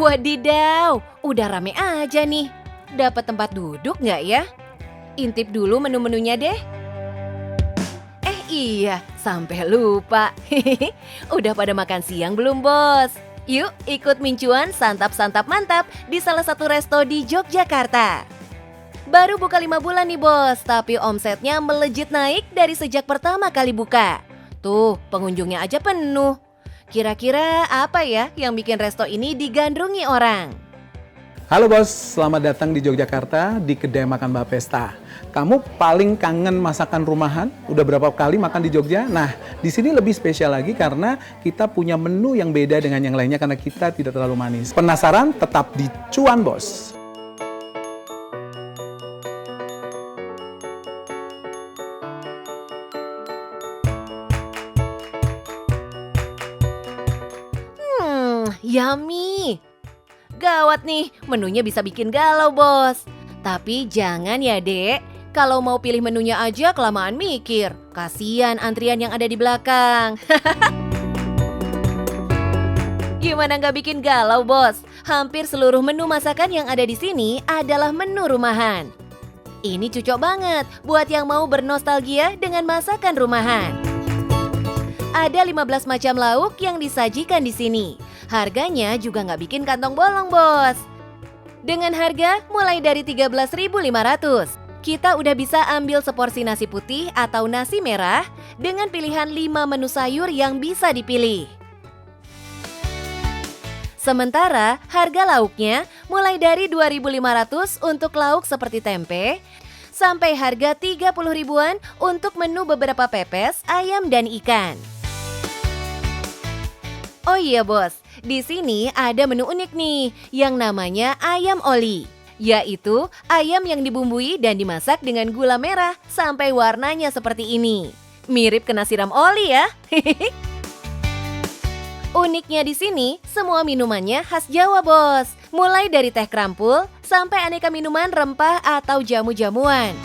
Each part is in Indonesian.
Wadidaw, udah rame aja nih. Dapat tempat duduk nggak ya? Intip dulu menu-menunya deh. Iya, sampai lupa. Udah pada makan siang belum, Bos? Yuk ikut Mincuan santap-santap mantap di salah satu resto di Yogyakarta. Baru buka 5 bulan nih, Bos, tapi omsetnya melejit naik dari sejak pertama kali buka. Tuh, pengunjungnya aja penuh. Kira-kira apa ya yang bikin resto ini digandrungi orang? Halo bos, selamat datang di Yogyakarta di kedai makan Mbak Pesta. Kamu paling kangen masakan rumahan? Udah berapa kali makan di Jogja? Nah, di sini lebih spesial lagi karena kita punya menu yang beda dengan yang lainnya karena kita tidak terlalu manis. Penasaran? Tetap di Cuan, Bos. Yummy! Gawat nih, menunya bisa bikin galau, Bos. Tapi jangan ya, Dek. Kalau mau pilih menunya aja kelamaan mikir. Kasian antrian yang ada di belakang. Gimana nggak bikin galau, Bos? Hampir seluruh menu masakan yang ada di sini adalah menu rumahan. Ini cocok banget buat yang mau bernostalgia dengan masakan rumahan. Ada 15 macam lauk yang disajikan di sini. Harganya juga nggak bikin kantong bolong, Bos. Dengan harga mulai dari 13.500, kita udah bisa ambil seporsi nasi putih atau nasi merah dengan pilihan 5 menu sayur yang bisa dipilih. Sementara harga lauknya mulai dari 2.500 untuk lauk seperti tempe, sampai harga 30 ribuan untuk menu beberapa pepes, ayam, dan ikan. Oh iya, Bos, di sini ada menu unik nih yang namanya ayam oli, yaitu ayam yang dibumbui dan dimasak dengan gula merah sampai warnanya seperti ini. Mirip kena siram oli ya. Uniknya di sini, semua minumannya khas Jawa, Bos. Mulai dari teh krampul sampai aneka minuman rempah atau jamu-jamuan.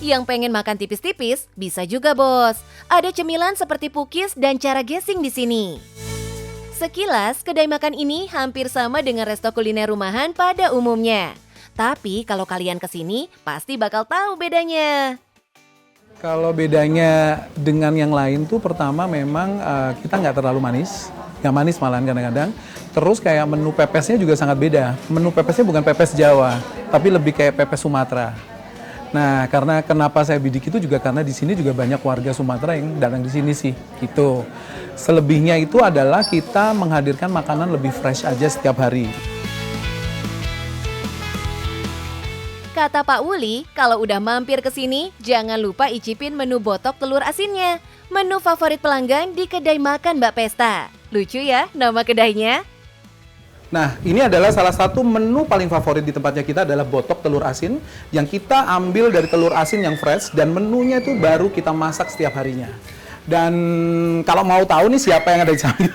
Yang pengen makan tipis-tipis bisa juga, Bos. Ada cemilan seperti pukis dan cara gesing di sini. Sekilas, kedai makan ini hampir sama dengan resto kuliner rumahan pada umumnya. Tapi kalau kalian kesini, pasti bakal tahu bedanya. Kalau bedanya dengan yang lain tuh pertama memang kita nggak terlalu manis. Nggak manis malahan kadang-kadang. Terus kayak menu pepesnya juga sangat beda. Menu pepesnya bukan pepes Jawa, tapi lebih kayak pepes Sumatera. Nah, karena kenapa saya bidik itu juga karena di sini juga banyak warga Sumatera yang datang di sini sih, gitu. Selebihnya itu adalah kita menghadirkan makanan lebih fresh aja setiap hari. Kata Pak Wuli, kalau udah mampir ke sini, jangan lupa icipin menu botok telur asinnya. Menu favorit pelanggan di kedai makan Mbak Pesta. Lucu ya nama kedainya? Nah, ini adalah salah satu menu paling favorit di tempatnya kita adalah botok telur asin yang kita ambil dari telur asin yang fresh dan menunya itu baru kita masak setiap harinya. Dan kalau mau tahu nih siapa yang ada di samping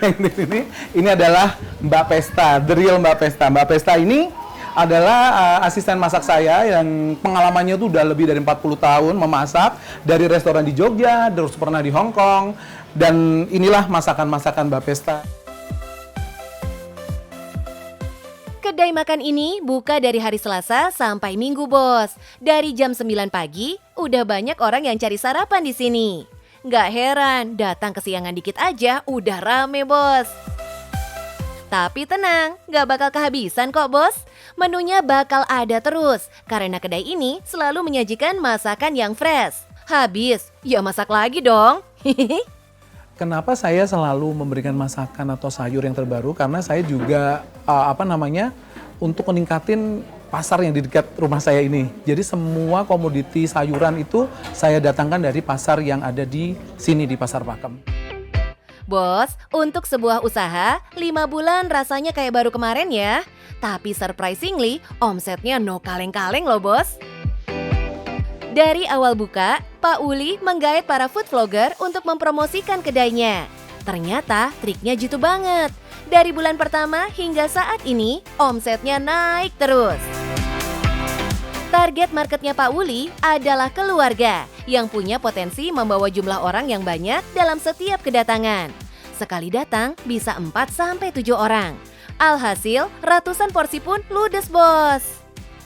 ini adalah Mbak Pesta, the real Mbak Pesta. Mbak Pesta ini adalah asisten masak saya yang pengalamannya tuh udah lebih dari 40 tahun memasak dari restoran di Jogja, terus pernah di Hong Kong, dan inilah masakan-masakan Mbak Pesta. Kedai makan ini buka dari hari Selasa sampai Minggu, Bos. Dari jam 9 pagi, udah banyak orang yang cari sarapan di sini. Nggak heran, datang kesiangan dikit aja udah rame, Bos. Tapi tenang, nggak bakal kehabisan kok, Bos. Menunya bakal ada terus, karena kedai ini selalu menyajikan masakan yang fresh. Habis, ya masak lagi dong. Kenapa saya selalu memberikan masakan atau sayur yang terbaru? Karena saya juga untuk meningkatin pasar yang di dekat rumah saya ini. Jadi semua komoditi sayuran itu saya datangkan dari pasar yang ada di sini di Pasar Pakem. Bos, untuk sebuah usaha, 5 bulan rasanya kayak baru kemarin ya. Tapi surprisingly, omsetnya no kaleng-kaleng loh, Bos. Dari awal buka, Pak Uli menggait para food vlogger untuk mempromosikan kedainya. Ternyata triknya jitu banget. Dari bulan pertama hingga saat ini, omsetnya naik terus. Target marketnya Pak Uli adalah keluarga yang punya potensi membawa jumlah orang yang banyak dalam setiap kedatangan. Sekali datang bisa 4-7 orang. Alhasil, ratusan porsi pun ludes, Bos.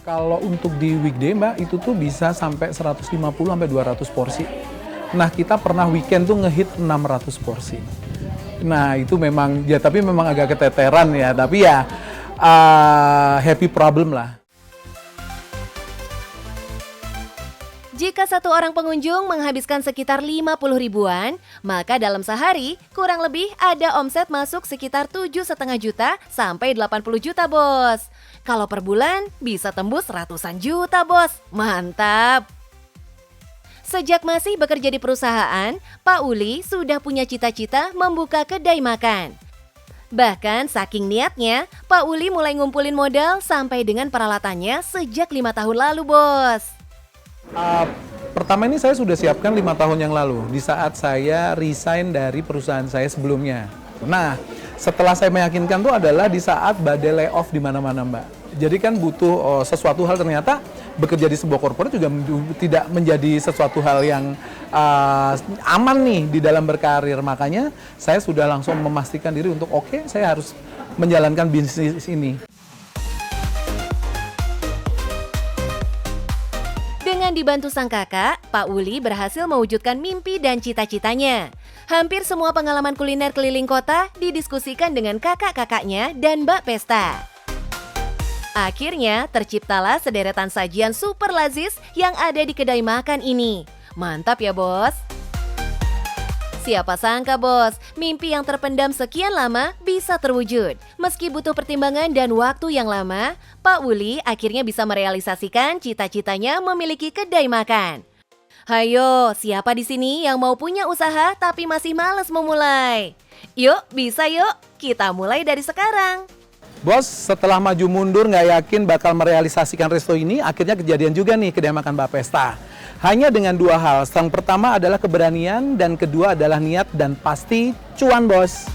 Kalau untuk di weekday Mbak, itu tuh bisa sampai 150 sampai 200 porsi. Nah, kita pernah weekend tuh ngehit 600 porsi. Nah, itu memang, ya tapi memang agak keteteran ya, tapi ya happy problem lah. Jika satu orang pengunjung menghabiskan sekitar 50 ribuan, maka dalam sehari kurang lebih ada omset masuk sekitar 7,5 juta sampai 80 juta, Bos. Kalau per bulan bisa tembus ratusan juta, Bos. Mantap! Sejak masih bekerja di perusahaan, Pak Uli sudah punya cita-cita membuka kedai makan. Bahkan saking niatnya, Pak Uli mulai ngumpulin modal sampai dengan peralatannya sejak 5 tahun lalu, Bos. Pertama ini saya sudah siapkan 5 tahun yang lalu, di saat saya resign dari perusahaan saya sebelumnya. Nah, setelah saya meyakinkan itu adalah di saat badai layoff di mana-mana, Mbak. Jadi kan butuh sesuatu hal, ternyata bekerja di sebuah corporate juga tidak menjadi sesuatu hal yang aman nih di dalam berkarir. Makanya saya sudah langsung memastikan diri untuk oke, saya harus menjalankan bisnis ini. Dengan dibantu sang kakak, Pak Uli berhasil mewujudkan mimpi dan cita-citanya. Hampir semua pengalaman kuliner keliling kota didiskusikan dengan kakak-kakaknya dan Mbak Pesta. Akhirnya terciptalah sederetan sajian super lazis yang ada di kedai makan ini. Mantap ya, Bos? Siapa sangka, Bos, mimpi yang terpendam sekian lama bisa terwujud. Meski butuh pertimbangan dan waktu yang lama, Pak Uli akhirnya bisa merealisasikan cita-citanya memiliki kedai makan. Hayo, siapa di sini yang mau punya usaha tapi masih malas memulai? Yuk, bisa yuk, kita mulai dari sekarang. Bos, setelah maju mundur nggak yakin bakal merealisasikan resto ini, akhirnya kejadian juga nih kedai makan Mbak Pesta. Hanya dengan 2 hal, yang pertama adalah keberanian dan kedua adalah niat dan pasti cuan, Bos.